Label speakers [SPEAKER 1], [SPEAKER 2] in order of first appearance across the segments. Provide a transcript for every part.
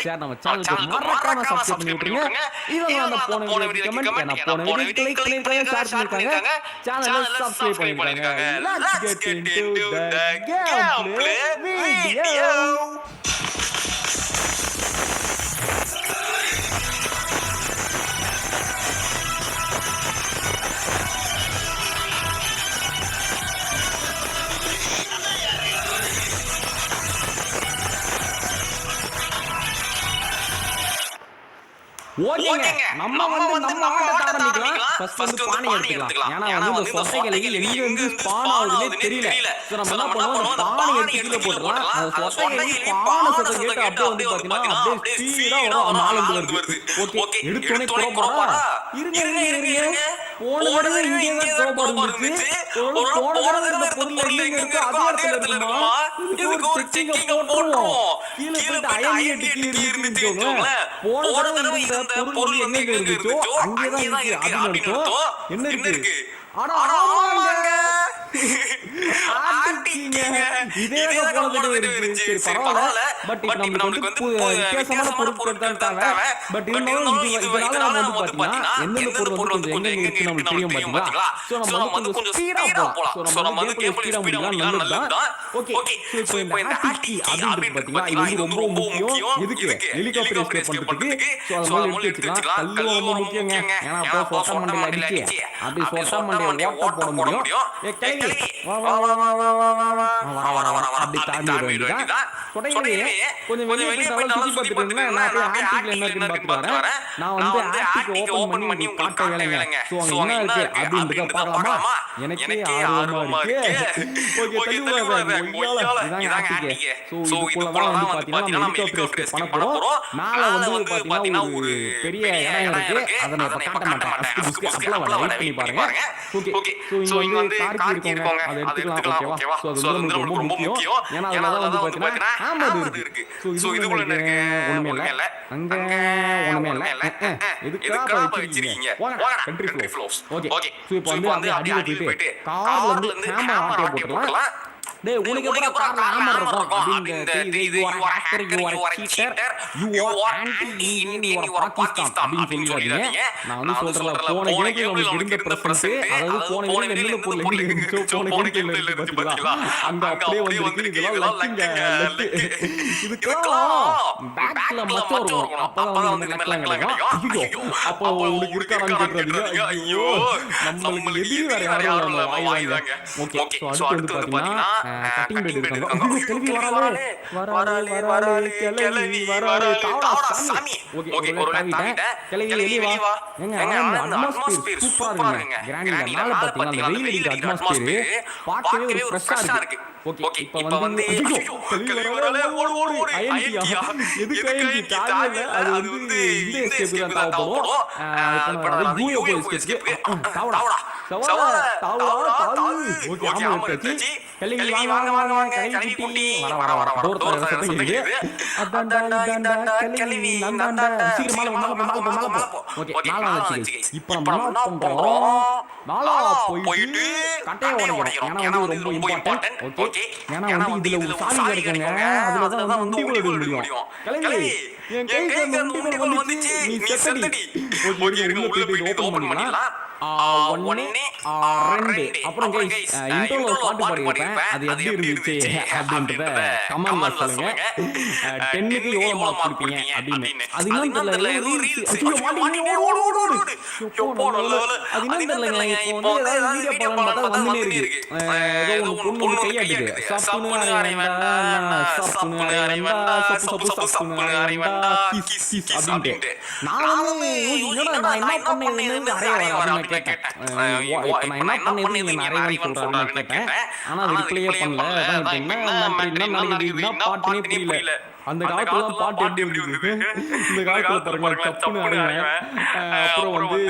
[SPEAKER 1] Share, நம்ம சேனலுக்கு மறக்காம சப்ஸ்கிரைப் பண்ணி விட்டுருங்க. இவங்க அந்த போன வீடியோ கமெண்ட், நான் போன வீடியோ லைக் பண்ணிருக்காங்க, ஷேர் பண்ணிருக்காங்க, சேனலை சப்ஸ்கிரைப் பண்ணிருக்காங்க. Let's get into the gameplay video. ஓகேங்க, நம்ம ஆட்டத்தை ஆரம்பிக்கலாம். ஃபர்ஸ்ட் பானை எடுத்துக்கலாம். ஏன்னா இந்த சொட்டைகள் எங்க ஸ்பான் ஆகுதுன்னே தெரியல. சோ நம்ம என்ன பண்ணுவோம், பானை எடுத்து கீழ போட்டுறலாம். அந்த சொட்டைகள் பானை சத்தம் கேட்டு அப்படியே பாத்தீங்கன்னா அப்படியே ஸ்பீடா வரும், நாலந்து வருது. ஓகே, எடுத்தோனே க்ரோபாரா. இருங்க. போன தடவை இங்கே தான் க்ரோபார் இருந்துச்சு. போன தடவை இந்த பொருள் எங்க இருக்கு, அதே இடத்துல இருக்குமா? இதுக்கு ஒரு செக்கிங்க போடுவோம். கீழ போயிட்டு அயனியட் கீழ இருக்குன்னு போன தடவை இந்த பொருள் எங்க இருந்துச்சோ அங்கேதான் இருக்கு அப்படின்னு அர்த்தம். என்ன இருக்கு? ஆனா ஆமாங்க, இதே போனது இருந்துச்சு. சரி பரவாயில்ல. பட் இப்ப நமக்கு வித்தியாசமான பொருட்கள் தான் தேவை. பட் இருந்தாலும் இதனால நம்ம வந்து பாத்தீங்கன்னா எந்தெந்த பொருள் வந்து எங்க இருக்கு நமக்கு தெரியும் பாத்தீங்களா? சோ நம்ம வந்து கொஞ்சம் ஸ்பீடா போலாம். சோ நம்ம வந்து ஸ்பீடா முடியலாம், நல்லதுதான். ஓகே, சோ இப்போ இந்த ஆட்டி அப்படின்னு பாத்தீங்கன்னா இது வந்து ரொம்ப முக்கியம். இதுக்கு ஹெலிகாப்டர் எஸ்கேப் பண்றதுக்கு சோ நம்ம எடுத்து வச்சுக்கலாம். கல்லு ரொம்ப முக்கியங்க. ஏன்னா அப்போ சொட்ட மண்டையில அடிச்சு அப்படி சொட்ட மண்டையில ஓட்ட போட முடியும். ஏ கேளு, வா அப்படி தாண்டி வேண்டியதா. சொடையே கொஞ்சம் வெளியே போய் நல்லா சுத்தி பார்த்துட்டு நான் போய் ஆர்டிகல் என்ன இருக்குன்னு பார்த்துட்டு வரேன். நான் வந்து ஆர்டிகல் ஓபன் பண்ணி உங்களுக்கு காட்ட வேலைங்க. சோ அங்க என்ன இருக்கு அப்படின்றத பார்க்கலாமா? எனக்கே ஆர்வமா இருக்கு. ஓகே, தள்ளுவாங்க ஒய்யால இதான் ஆர்டிகல். சோ இதுக்குள்ள தான் வந்து பாத்தீங்கன்னா ஹெலிகாப்டர் எஸ்கேப் பண்ண போறோம். மேல வந்து பாத்தீங்கன்னா ஒரு பெரிய இடம் இருக்கு. அத நான் காட்ட மாட்டேன். ஃபர்ஸ்ட் அப்பலாம் வெயிட் பண்ணி பாருங்க. ஓகே, சோ இங்க வந்து கார்கி இருக்குங்க, அதை எடுத்துக்கலாம். ஓகேவா? சோ அது வந்து ரொம்ப முக்கியம். ஏன்னா அதனால வந்து பாத்தீங்கன்னா ஆமது இருக்கு. சோ இதுக்குள்ள என்ன இருக்கு? ஒண்ணுமே இல்ல. அங்க ஒண்ணுமே இல்ல. எதுக்காக வச்சிருக்கீங்க? வாங்க கண்ட்ரி ஃப்ளோஸ். ஓகே, சோ இப்போ வந்து அடியில போயிட்டு கார்ல இருந்து ஹேமர் ஆட்டி போட்டுறலாம். டேய் உனக்கு எப்பற கார்ல ஹேமர் இருக்கும் அப்படிங்க தெரியுது. You are hacker, you are seater, you are anti Indian, you are Pakistan அப்படின்னு சொல்லிடுறீங்க. நான் வந்து சொல்றேன், போன கேம்ல உங்களுக்கு இருந்த பிரசன்ஸ், அதாவது போன கேம்ல என்னென்ன பொருள் இருந்துச்சோ போன கேம்ல இருந்து பாத்தீங்களா, அங்க அப்படியே வந்து இதெல்லாம் லக்கிங்க. இதுக்கெல்லாம் பேக்ல மொத்தம் வரும். அப்பதான் வந்து லக்லாம் கிடைக்கும். ஐயோ, அப்போ உங்களுக்கு இருக்காரான்னு கேக்குறீங்க. ஐயோ, நம்மளுக்கு எதிரி வேற யாரும் வாய்வாங்க. ஓகே, சோ அடுத்து வந்து பாத்தீங்கன்னா கட்டிங் பெட் இருக்காங்க. ஐயோ, கிளவி வராளே கிளவி வராளே தாவடா சாமி. ஓகே, ஒரு டாவிட்ட கிளவி வெளிய வா. ஏங்க அந்த அட்மாஸ்பியர் சூப்பரா இருக்குங்க. கிராண்டில மேல பாத்தீங்கன்னா அந்த வெயில் அடிக்கிற அட்மாஸ்பியர் பார்க்கவே ஒரு ஃப்ரெஷ்ஷா இருக்கு. ஓகே, இப்போ வந்து ஐயோ கிளவி வராளே ஓடு ஐஎன்டியா. எதுக்கு ஐஎன்டி தாயல? அது வந்து இந்த எஸ்கேப் தான் தேவைப்படும். இப்போ நான் யூஎஃப்ஓ எஸ்கேப் தாவடா தாவு. ஓகே, ஆமா எடுத்துச்சு. கிளவி வாங்க கிளவி குட்டி வர டோர் தர சத்தம் கேக்குது. அடடா கிளவி நந்தாண்டா சீக்கிரம் மேல போ. ஓகே, மேல வந்துச்சு. இப்போ நம்ம என்ன பண்றோம்? மேல போயிட்டு கட்டைய உடைக்கிறோம். ஏன்னா வந்து ரொம்ப இம்பார்ட்டன்ட். ஓகே, ஏன்னா வந்து இதுல ஒரு சாவி இருக்குங்க. அதுல தான் வந்து உண்டி போட முடியும். கிளவி என் கைக்கு அந்த உண்டி வந்துச்சு, நீ செத்தடி. ஓகே, உள்ள போய் ஓபன் பண்ணிடலாம். 1 2 அப்புறம் गाइस இன்ட்ரோல பாட்டு பாடிட்டேன். அது எப்படி இருந்துச்சு அப்படின்றத கமெண்ட்ல சொல்லுங்க. 10 க்கு எவ்வளவு மார்க் கொடுப்பீங்க அப்படின்னு. அது இன்னும் தெரியல. ஐயோ மாட்டி ஓடு. அது இன்னும் தெரியலங்க. இப்போ வந்து ஏதாவது வீடியோ பாடலாம் பார்த்தா வந்துனே இருக்கு. ஏதோ ஒரு பொண்ணு கையாடுது. சாப்புனு அரைவண்டா கிஸ் அப்படின்ட்டு. நான் என்ன பண்ணேன்னு அரைய கேட்டேன். இப்ப நான் என்ன பண்ணேன்னு நிறைய சொல்றாங்கன்னு கேட்டேன். ஆனா அது ரிப்ளையே பண்ணல. என்ன நடக்குதுன்னா பாட்டுனே புரியல. அந்த காலத்துல பாட்டு எப்படி இருந்தது? இந்த காலத்துல பாருங்க தப்புன்னு அடைவேன். அப்புறம் வந்து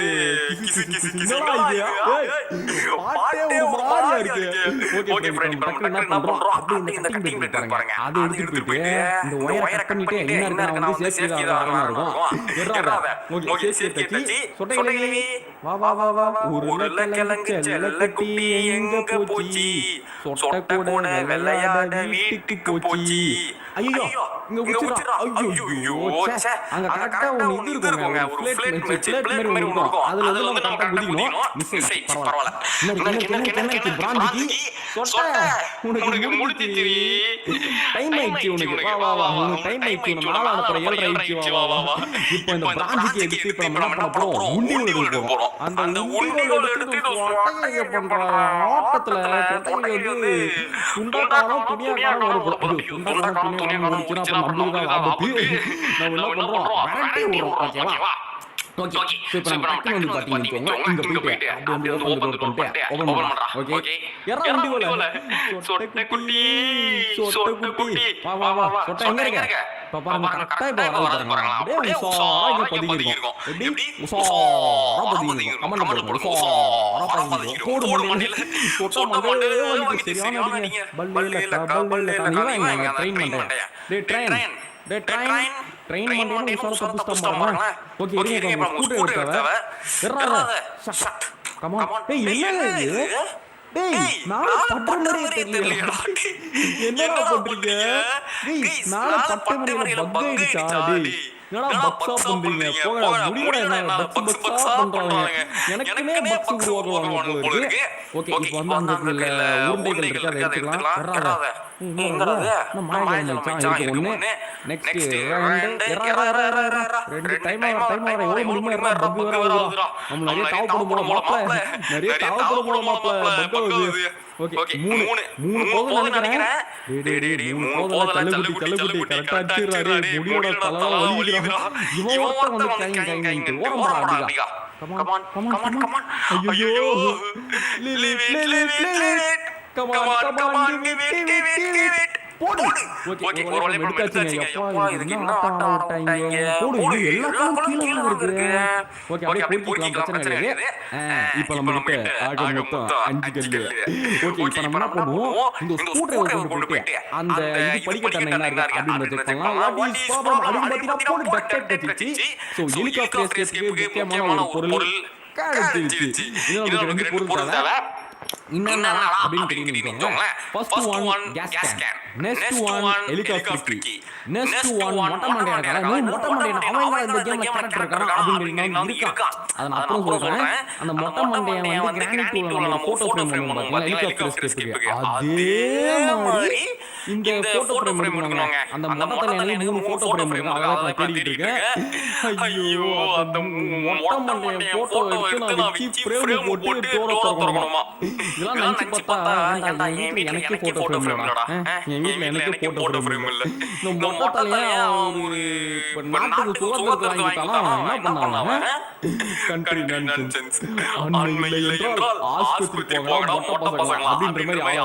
[SPEAKER 1] பாட்டே ஒரு மாதிரியா இருக்கு. ஓகே ஃப்ரெண்ட், டக்கு என்ன பண்றோம்? அப்படியே இந்த கட்டிங் பிளேட் பாருங்க, அதை எடுத்துட்டு போயிட்டு இந்த ஒயரை கட் பண்ணிட்டு என்ன இருக்கு நான் வந்து சேஃப்டி ஆரமா இருக்கும். ஓகே, சேஃப்டி தச்சி சொட்டை வா வா வா வா உருளைக்கிழங்கு செல்லக்குட்டி எங்க போச்சு சொட்ட கூட விளையாட வீட்டுக்கு போச்சு ஐயோ இங்க குச்சிரா ஐயோ அங்க கரெக்டா ஒன்னு இது இருக்குங்க ஒரு பிளேட் மாதிரி இருக்கும் அதுல வந்து நம்ம கரெக்டா குதிக்கணும் மிஸ் பரவாயில்ல இன்னொரு பிராந்திக்கு சொட்ட உனக்கு முடிஞ்சிச்சு டைம் ஆயிடுச்சு உனக்கு வா வா வா உனக்கு டைம் ஆயிடுச்சு நம்ம நாளா அப்புறம் 7:30 ஆயிடுச்சு வா வா வா இப்போ இந்த பிராந்திக்கு எடுத்து இப்ப நம்ம என்ன பண்ண போறோம் உண்டிகோல் எடுக்க போறோம் அந்த உண்டிகோல் எடுத்து சொட்டையை பண்றாங்க ஆட்டத்துல சொட்டையை வந்து துண்டாக்காரோ துணியாக்காரோ ஒரு துண்டாக்காரோ துணியாக்காரோ முடிச்சுனா அப்ப நம்மளுக்கு தான் ஆபத்து நம்ம என்ன பண்றோம் விரட்டி விடுறோம் ஓகேவா ஓகே இப்போ நம்ம டக்கு வந்து பாத்தீங்கன்னா இங்க போயிட்டு அப்படியே வந்து ஓபன் பண்ணிட்டு ஓபன் பண்றா ஓகே யாரா உண்டிகோல சொட்டை குட்டி வா வா வா சொட்டை எங்க இருக்க பாப்பா நம்ம கரெக்ட்டா இப்ப வரது அப்படியே உசாரா இங்க பதுங்கி இருக்கோம் எப்படி உசாரா பதுங்கி கமெண்ட் போடுங்க உசாரா பதுங்கி போடு மண்ணில சொட்ட மண்ணில வந்து சரியான அடிங்க பல்லேல நீ ட்ரெயின் பண்றேன் டேய் ட்ரெயின் பண்ணி உசாரா தப்பிச்சா பாருங்க ஓகே இருங்க நம்ம ஸ்கூட்டர் எடுத்தவ எறாத ஷட் கம் ஆன் டேய் என்ன இது டேய் நான் பண்ற மாதிரியே தெரியல என்னடா பண்றீங்க டேய் நான் பட்ட மாதிரியே பக் ஆயிடுச்சா டேய் என்னடா பக்ஸா பண்றீங்க போடா முடியல என்ன பக்ஸா பண்றாங்க எனக்குமே பக்ஸ் உருவாக்குவாங்க போல இருக்கு ஓகே இப்போ வந்து அங்க இல்ல உருண்டைகள் இருக்கு அதை எடுத்துக்கலாம் எறாத என்னடா நம்ம மாயா மச்சான் இது ஒண்ணு நெக்ஸ்ட் ரெண்டு டைம் எவ்வளவு முடியுமோ எறா பக் வரா நம்ம நிறைய தாவப்படும் போல மாப்ள நிறைய தாவப்படும் போல மாப்ள பக் வருது ஓகே மூணு போகுது நினைக்கிறேன் டேய் மூணு போகுது தலகுட்டி கரெக்ட்டா அடிச்சிராரு முடியோட தலை வலிக்குறான் இவன் ஒருத்தன் வந்து கைங்க ஓரம்படா அப்படிடா கம் ஆன் ஐயோ கம் ஆன் give it போடு ஓகே ஒரு வேளை மெடிக்காச்சிங்க அப்பா இதுக்கு என்ன ஆட்டம் ஆட்டாங்க போடு இது எல்லாத்துக்கும் கீழ இருக்கு ஓகே அப்படியே போடிக்கலாம் பிரச்சனை இல்ல இப்போ நம்ம கிட்ட ஆக மொத்தம் 5 கல்லு ஓகே இப்போ நம்ம என்ன பண்ணுவோம் இந்த ஸ்கூட்டரை கொண்டு போயிட்டு அந்த இது படிக்கட்ட என்ன இருக்கு அப்படி செக் பண்ணலாம் வாட் இஸ் ப்ராப்ளம் அப்படி பாத்தீங்கன்னா போடு பக்கெட் கட்டிச்சு சோ ஹெலிகாப்டர் எஸ்கேப்புக்கு முக்கியமான ஒரு பொருள் காடிச்சு இது நமக்கு ரெண்டு பொருள் தேவை என்னன்னா அப்படினு தெரியுங்க first one case can next one helicopter கீ நெக்ஸ்ட் ஒன் மொட்டை மண்டையன மொட்டை மண்டையன அவங்க இந்த கேம்ல கரெக்ட் இருக்காங்க அப்படிங்கறது இருக்கா அத நான் அப்புறம் சொல்றேன் அந்த மொட்டை மண்டையன் வந்து கிரானைட் டூல்ல நம்ம போட்டோ ஃப்ரேம் பண்ணுவோம் ஹெலிகாப்டர் ஸ்கேப்புக்கு அதே மாதிரி இந்த போட்டோ ஃப்ரேம் பண்ணுவாங்க அந்த மொட்டை தலையில 3 போட்டோ ஃப்ரேம் இருக்கு அத நான் தேடிட்டு இருக்கேன் ஐயோ அந்த மொட்டை மண்டையன் போட்டோ எடுத்து நான் வச்சி ஃப்ரேம் போட்டு டோர தரணுமா இதெல்லாம் நினைச்சு பார்த்தா என் வீட்ல எனக்கே போட்டோ ஃப்ரேம் இல்லடா என் வீட்ல எனக்கே போட்டோ ஃப்ரேம் இல்ல இந்த மொட்டை தலைய ஒரு நாட்டுக்கு சுதந்திரத்தை வாங்கிட்டானா என்ன பண்ணாங்க கண்ட்ரி நான்சென்ஸ் அன்னை என்றால் ஆஸ்பத்திரி போகலாம் மொட்டை பசங்க அப்படின்ற மாதிரி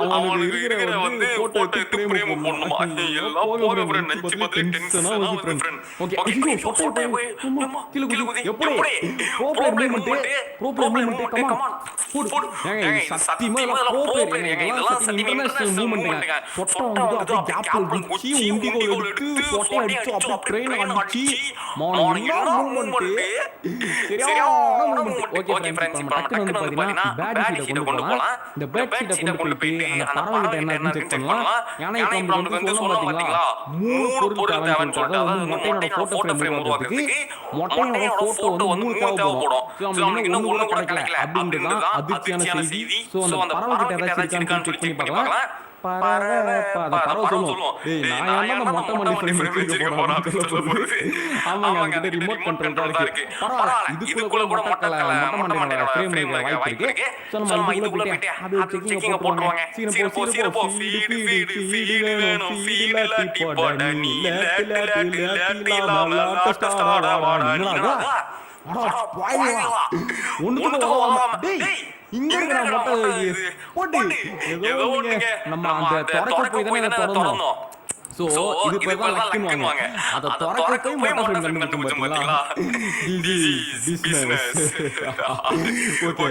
[SPEAKER 1] அவனுக்கு இருக்கிற வந்து போட்டோ ஃப்ரேம் போடணுமா எல்லாம் போக ஃப்ரெண்ட் நினைச்சு பார்த்து டென்ஷனா வந்து ஃப்ரெண்ட் ஓகே ஐயோ போட்டோ கிலோ எப்படி ப்ரோப்ளம் மூவ்மென்ட் கம் ஆன் போடு சத்தியமா ப்ரோப்ளம் இதெல்லாம் சத்தியமா இன்டர்நேஷனல் மூவ்மென்ட்ங்க போட்டோ வந்து அப்படியே கேப்ல குச்சி உண்டிகோல் எடுத்து போட்டோ அடிச்சு அப்படியே ட்ரெயின் அடிச்சு மார்னிங் மூவ்மென்ட் சரியான மூவ்மென்ட் ஓகே फ्रेंड्स இப்போ நம்ம டக்கு வந்து பாத்தீங்கன்னா பேட் ஷீட் கொண்டு போலாம் இந்த பேட் ஷீட் கொண்டு போய் அந்த பறவை கிட்ட என்ன செக் பண்ணலாம் ஏன்னா இப்போ நமக்கு வந்து சொல்ல பாத்தீங்களா மூணு பொருள் தேவைன்னு வந்து மொட்டையோட போட்டோ ஃப்ரேம் உருவாக்குறதுக்கு மொட்டையோட போட்டோ வந்து 3 தேவைப்படும் சோ நம்ம இன்னும் ஒண்ணு கூட கிடைக்கல அப்படின்றது தான் அதிர்ச்சியான செய்தி சோ அந்த பறவை கிட்ட ஏதாச்சும் இருக்கான்னு செக் பண்ணி பார்க்கலாம் பறவை சொல்லுவோம் டேய் நான் என்ன மொட்டை மல்லி ஃப்ரேம் போறேன் ஆமாங்க கிட்ட ரிமோட் கண்ட்ரோல் தான் இருக்கு பரவாயில்ல இதுக்குள்ள கூட மொட்டை மண்டையோட ஃப்ரேம் வாய்ப்பு இருக்கு சோ நம்ம இதுக்குள்ள போயிட்டு அப்படியே செக்கிங் போட்டுருவாங்க சீன போ ஃபீடு வேணும் ஃபீல் லாட்டி போடனி லாட்டி என்னடா அட பாய்வா ஒண்ணுக்கு போவாம டேய் இங்க இருக்கிற மொட்டை போடு ஏதோ நம்ம அந்த தொடக்க போய் தானே தொடறணும் சோ இது பேர் தான் லக்குன்னுவாங்க. அத திறக்க போய் மொட்டை ஃப்ரேம் கண்டுபிடிச்சோம் பாத்தீங்களா? பிசினஸ். ஓகே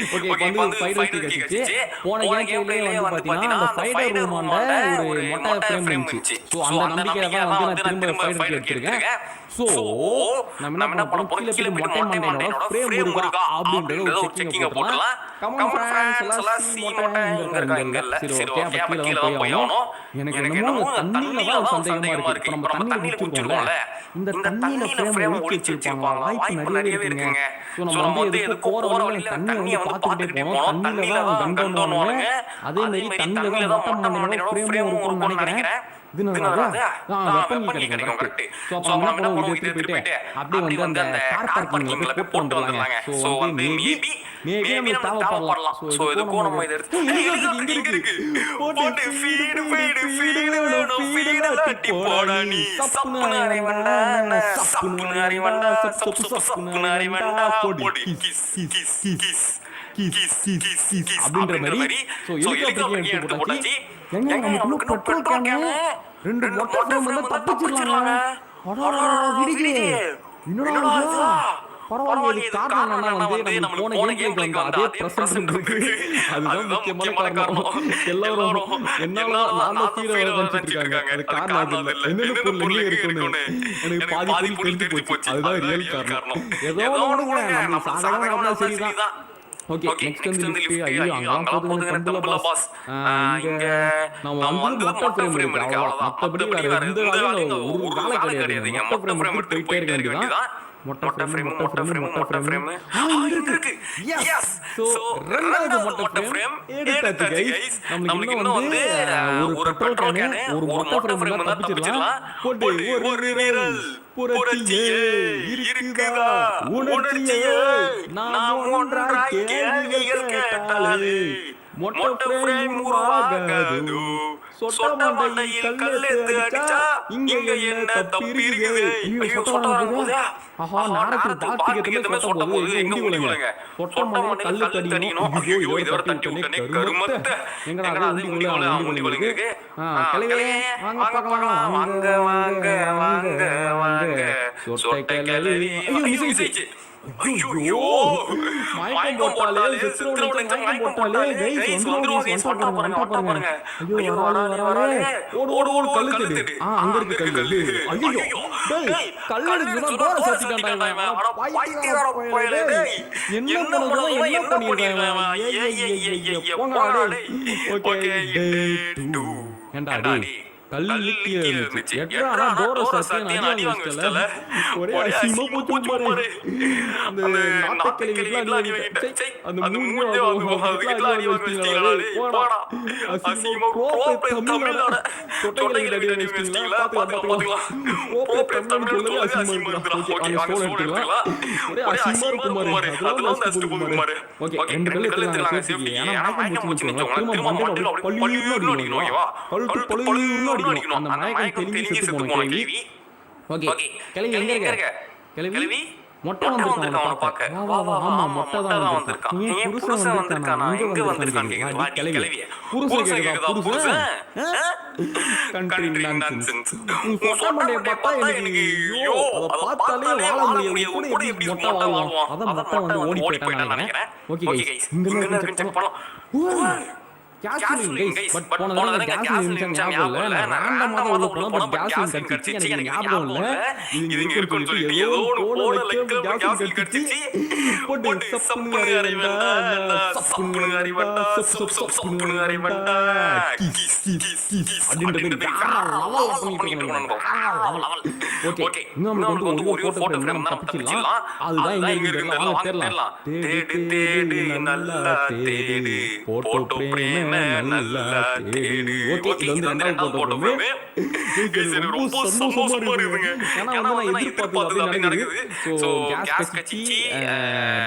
[SPEAKER 1] இப்போ வந்து ஃபைடர் கிடைச்சிச்சு. போன கேம்லயே வந்து பாத்தீங்கன்னா அந்த ஃபைடர் ரூமாண்ட ஒரு மொட்டை ஃப்ரேம் இருந்துச்சு. சோ அந்த நம்பிக்கையில தான் வந்து நான் திரும்ப ஃபைடர் எடுத்துருக்கேன். சோ நம்ம என்ன பண்ண போறோம், கீழே போய் மொட்டை மண்டையோட ஃப்ரேம் இருக்கா அப்படிங்கறத ஒரு செக்கிங் போடலாம். கமான் ஃப்ரெண்ட்ஸ், எல்லாம் சி மொட்டை இருக்காங்கல்ல. சரி ஓகே, அப்ப கீழ தான் போய் ஆகணும். எனக்கு என்னமோ தண்ணில தான் சந்தேகமா இருக்கு. இப்ப நம்ம தண்ணில குளிச்சிருக்கோம்ல, இந்த தண்ணில ஃப்ரேம் ஒளிச்சு வச்சிருப்பாங்க, வாய்ப்பு நிறையவே இருக்குங்க. சோ நம்ம வந்து எதுக்கு போற வழியில தண்ணியை வந்து பாத்துக்கிட்டே போறோம். தண்ணில தான் கன் பண்ணுவாங்க. அதே மாதிரி தண்ணில தான் மொட்டை மண்டையோட ஃப்ரேம் இருக்கும்னு நினைக்கிறேன். இது நல்லதா? வெப்பன் கிடைக்கும் கரெக்ட். சோ அப்ப நம்ம என்ன பண்ணுவோம், இது எடுத்து போயிட்டு அப்படியே வந்து அந்த கார் பார்க்கிங்ல போய் போட்டு வந்துடலாங்க. சோ வந்து மேபி நம்ம தேவைப்படலாம். சோ இதுக்கு நம்ம இத எடுத்து இங்க இருக்கு போட்டு ஃபீட் அட்டி போடா நீ சப்புனு அறிவண்டா சப்புனு அறிவண்டா சப்புனு அறிவண்டா போடு கிஸ் அப்படின்ற மாதிரி. சோ ஹெலிகாப்டர் எடுத்து போட்டாச்சு. எங்க நமக்கு பெட்ரோல் கேன் ரெண்டு மொட்டை ஃப்ரேம் வந்து தப்பிச்சிரலாங்க. அடடா விடுகே, என்னடா இது? பரவாயில்லை. இது காரணம் என்னன்னா வந்து நம்ம போன கேம்ல வந்து அதே பிரசன்ட் இருக்கு. அதுதான் முக்கியமான காரணம். எல்லாரும் என்னால நாம ஹீரோ நினைச்சிட்டு இருக்காங்க. அது காரணம் இல்ல. என்னென்ன பொருள் எங்க இருக்குன்னு எனக்கு பாதி தெரிஞ்சு போச்சு. அதுதான் ரியல் காரணம். ஏதோ ஒண்ணுங்க, நம்ம சாதாரணமா சரிதான். ஓகே, நெக்ஸ்ட் வந்து லிஃப்ட். ஐயோ அங்க போகுது டெம்பிள் பாஸ். இங்க நம்ம வந்து மொட்டை ஃப்ரேம் இருக்கு அவ்வளவுதான். மத்தபடி வேற எந்த வேலையும் ஒரு வேலை கிடையாதுங்க. மொட்டை ஃப்ரேம் போயிட்டே இருக்க வேண்டியதுதான். மொட்டை ஃப்ரேம் இருக்கு. எஸ். சோ ரெண்டாவது மொட்டை ஃப்ரேம் எடுத்தாச்சு गाइस. நமக்கு இன்னும் வந்து ஒரு பெட்ரோல் கேன், ஒரு மொட்டை ஃப்ரேம் தான் தப்பிச்சிரலாம். போட்டு ஒரு விரல் புரட்சியே இருக்குதா உணர்ச்சியே நாம் ஒன்றாய் கேள்விகள் கேட்டாலே மொட்டை ஃப்ரேம் உருவாகாது. சொட்ட மண்டையில் கல்லெத்து அடிச்சா இங்க என்ன தப்பிருக்கு? ஐயோ சொட்ட போகுதா? ஆஹா, நாரத்து பாத்துக்கிட்டே சொட்ட போகுது. எங்க உள்ள சொட்ட மண்டையில் கல்லெத்து அடிக்கணும். ஐயோ இதோட தட்டி விட்டனே கருமத்த. எங்கடா அது உண்டி விழுங்க. கிளவே வாங்க பார்க்கலாம். வாங்க வாங்க வாங்க வாங்க சொட்ட கிளவி. ஐயோ மிஸ். ஐயோ மயக்கம் போட்டாலே செத்துறோம். மயக்கம் போட்டாலே गाइस வந்துரும். சொட்ட பாருங்க. ஐயோ வராலே ஓடு கல்லு தேடு. அங்க இருக்கு கல்லு. ஐயோ டேய் கல்லு எடுத்துனா டோர சாத்திட்டான்டா இவன். பைத்தியக்கார போயிலே டேய். என்ன பண்ணிருக்கான்? ஏய் போங்கடா டேய். ஓகே டே 2 ஏண்டா டேய் கல்லு கீழ இருந்துச்சு. எட்ரா டோர சாத்தி அடி வாங்கிட்டல. ஒரே அசிங்கமா போச்சு பாரு. அந்த நாட்டக்கலிலாம் அடி அந்த மூஞ்சி அதுக்கு அடி வாங்கிட்டீங்களா டேய். போடா அசிங்கமா ப்ரோப் தமிழோட தொட்டையில அடி வாங்கிட்டீங்களா? பாத்துக்கலாம். ப்ரோப் தமிழ் சொல்லுங்க அசிங்கமா இருக்குடா. ஓகே அந்த ஸ்டோர் எடுத்துக்கலாம். ஒரே அசிங்கமா இருக்கும் பாரு. அதெல்லாம் டஸ்ட் போகும் பாரு. ஓகே ரெண்டு கல்லு எடுத்துக்கலாம் சேர்த்து. ஏன்னா மயக்கம் முடிச்சு திரும்ப மண்டையில பள்ளியூர்னு அடிக்கணும். ஓகேவா? கழுத்து பள்ளியூர்னு அடிக்கணும். அந்த மயக்கம் தெளிஞ்சு செத்து போன கேள்வி. ஓகே கிளவி எங்க இருக்க? கிளவி மொட்டை வந்திருக்கான் அவனை பார்க்க. வா ஆமா மொட்டை தான் வந்திருக்கான். நீ புருஷன் வந்திருக்கானா? எங்க வந்திருக்கான் கேக்குறா கிளவி. புருஷன் கேக்குதா? புருஷன் கண்ட்ரி நான்சென்ஸ். மொட்டை மண்டைய பார்த்தா எனக்கு ஐயோ அத பார்த்தாலே வாழ முடியல. கூட எப்படி மொட்டை வாழுவான்? அதான் மொட்டை வந்து ஓடி போய்ட்டான்னு நினைக்கிறேன். ஓகே गाइस இங்க செக் பண்ணலாம். கேஸ்லின் गाइस பட் போன தடவை கேஸ்லின் ஞாபகம் இல்ல. நான் ரேண்டமா உள்ள போனா பட் கேஸ்லின் கட்டிச்சு. எனக்கு ஞாபகம் இல்ல. இது இங்க இருக்குன்னு சொல்லி ஏதோ போன லைக் கேஸ்லின் கட்டிச்சு. போட்டு சப்புனு அறிவண்டா சப்புனு அறிவண்டா கிஸ் அப்படின்றது லவல் பண்ணிட்டு இருக்கணும். ஓகே இன்னும் வந்து ஒரு போட்டோ நம்ம தப்பிச்சிடலாம். அதுதான் இங்க இருக்கு. வாங்க தேடலாம். தேடு நல்லா தேடு போட்டோ பிரேம் நல்லா தேடு. ஓகே இது வந்து ரெண்டாவது போட்டோ பிரேம். இது ரொம்ப சந்தோஷமா இருக்குங்க. ஏன்னா வந்து நான் எதிர்பார்த்தது அப்படி நடக்குது. சோ கேஸ் கச்சிச்சி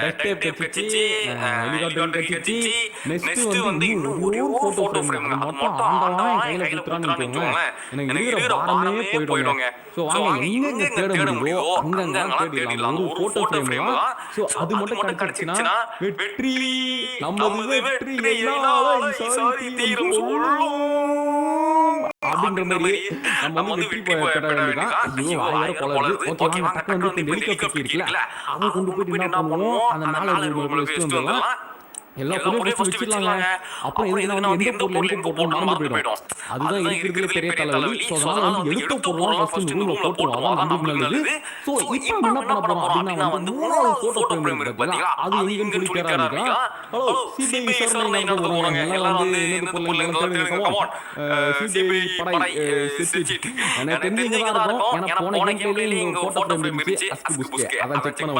[SPEAKER 1] டக் டேப் கச்சிச்சி ஹெலிகாப்டர் கச்சிச்சி. நெக்ஸ்ட் வந்து இன்னொரு போட்டோ பிரேம். மொத்தம் ஆண்டவன் கையில குத்துறான்னு நினைச்சோங்க. எனக்கு இருக்கிற பாரமே போய்டுங்க. சோ வாங்க எங்க தேட முடியுமோ அங்கங்க தேடிடலாம். ஒரு போட்டோ பிரேம். சோ அது மட்டும் கிடைச்சினா வெற்றி நமது வெற்றி. எல்லாரும் சாரி தீரும் சொல்லும் அப்படின்ற மாதிரி நம்ம வந்து வெற்றி பெற வேண்டியதான். ஐயோ வாய் வேற கொளறுது. ஓகே வாங்க டக்குனு வந்து இந்த ஹெலிகாப்டர் இருக்குல்ல அதை கொண்டு போயிட்டு என்ன பண்ணுவோம் அந்த மேலே வச்சுட்டு வந்துடலாம். எல்லா பொருளையும் ஃபர்ஸ்ட் வச்சிடலாங்க. அப்புறம் எதுக்கு வந்து எந்த பொருள் எங்க போட்டோம் மறந்து போயிடும். அதுதான் இருக்கிறதுல பெரிய தலைவலி. ஸோ அதனால வந்து எடுத்த பொருள்லாம் ஃபர்ஸ்ட் ரூம்ல போட்டுருவோம். அதான் நம்மளுக்கு நல்லது. ஸோ இப்போ என்ன பண்ண போறோம் அப்படின்னா வந்து 3வது போட்டோ ஃப்ரேம் இருக்கு பாத்தீங்களா, அது எங்கன்னு சொல்லி கேட்க ஆரம்பிக்கலாம். ஹலோ சிபிஐ விசாரணை நடத்த போறாங்க. எல்லாம் வந்து என்னது பொருள் எல்லாம் கமான் சிபிஐ படை செட் எனக்கு தெரிஞ்சு தான் இருக்கும். ஏன்னா போன கேம்ல நீங்க போட்டோ ஃப்ரேம் இருந்துச்சு அஸ்கு புஸ்கே அதான் செக் பண்ண